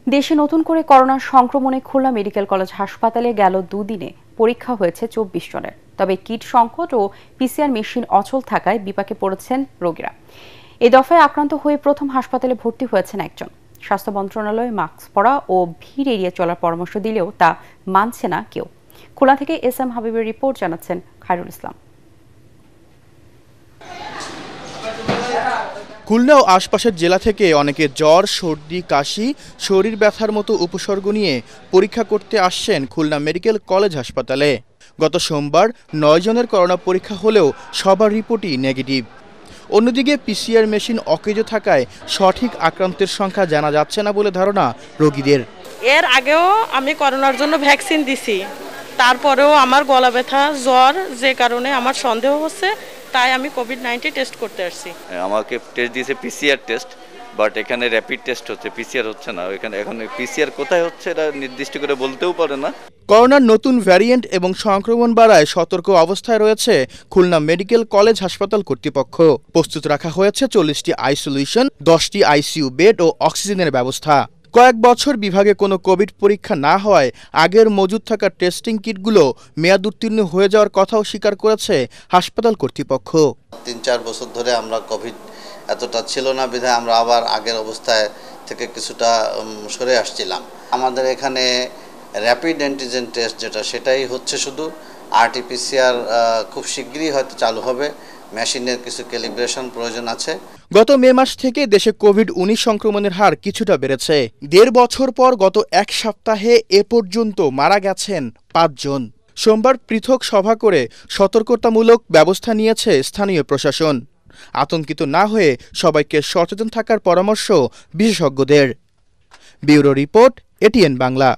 দেশে নতুন করে করোনা সংক্রমণে খুলনা মেডিকেল কলেজ হাসপাতালে গেল দুদিনে পরীক্ষা হয়েছে ২৪ জনের। তবে কিট সংকট ও পিসিআর মেশিন অচল থাকায় বিপাকে পড়েছেন রোগীরা। এ দফায় আক্রান্ত হয়ে প্রথম হাসপাতালে ভর্তি হয়েছেন একজন। স্বাস্থ্য মন্ত্রণালয় মাস্ক পরা ও ভিড় এড়িয়ে চলার পরামর্শ দিলেও তা মানছে না কেউ। খুলনা থেকে এস এম হাবিবের রিপোর্ট, জানাচ্ছেন খায়রুল ইসলাম। খুলনা ও আশপাশের জেলা থেকে অনেকে জ্বর, সর্দি, কাশি, শরীর ব্যথার মতো উপসর্গ নিয়ে পরীক্ষা করতে আসছেন খুলনা মেডিকেল কলেজ হাসপাতালে। গত সোমবার ৯ জনের করোনা পরীক্ষা হলেও সবার রিপোর্টই নেগেটিভ। অন্যদিকে পিসিআর মেশিন অকেজো থাকায় সঠিক আক্রান্তের সংখ্যা জানা যাচ্ছে না বলে ধারণা রোগীদের। এর আগেও আমি করোনার জন্য ভ্যাকসিন দিছি, তারপরেও আমার গলা ব্যথা, জ্বর, যে কারণে আমার সন্দেহ হচ্ছে, তাই আমি কোভিড-19 টেস্ট করতে আসছি। আমাকে টেস্ট দিয়েছে পিসিআর টেস্ট, বাট এখানে র্যাপিড টেস্ট হচ্ছে, পিসিআর হচ্ছে না। এখানে এখন পিসিআর কোথায় হচ্ছে এটা নির্দিষ্ট করে বলতেও পারে না। করোনার নতুন ভ্যারিয়েন্ট এবং সংক্রমণ বাড়ায় সতর্ক অবস্থায় রয়েছে খুলনা মেডিকেল কলেজ হাসপাতাল কর্তৃপক্ষ। প্রস্তুত রাখা হয়েছে ৪০টি আইসোলেশন, 10টি আইসিইউ বেড ও অক্সিজেনের ব্যবস্থা। কয়েক বছর বিভাগে কোনো কোভিড পরীক্ষা না হওয়ায় আগের মজুদ থাকা টেস্টিং কিটগুলো মেয়াদ উত্তীর্ণ হয়ে যাওয়ার কথাও স্বীকার করেছে হাসপাতাল কর্তৃপক্ষ। ৩-৪ বছর ধরে আমরা কোভিড এতটা ছিল না বিধায় আমরা আবার আগের অবস্থায় থেকে কিছুটা সরে আসছিলাম। আমাদের এখানে র্যাপিড অ্যান্টিজেন টেস্ট সেটাই হচ্ছে শুধু। আরটিপিসিআর খুব শীঘ্রই হয়তো চালু হবে। মেশিনের কিছু ক্যালিব্রেশন প্রয়োজন আছে। গত মে মাস থেকে দেশে কোভিড-19 সংক্রমণের হার কিছুটা বেড়েছে। ১.৫ বছর পর গত এক সপ্তাহে এ পর্যন্ত মারা গেছেন ৫ জন। সোমবার পৃথক সভা করে সতর্কতামূলক ব্যবস্থা নিয়েছে স্থানীয় প্রশাসন। আতঙ্কিত না হয়ে সবাইকে সচেতন থাকার পরামর্শ বিশেষজ্ঞদের। Bureau report, ATN Bangla.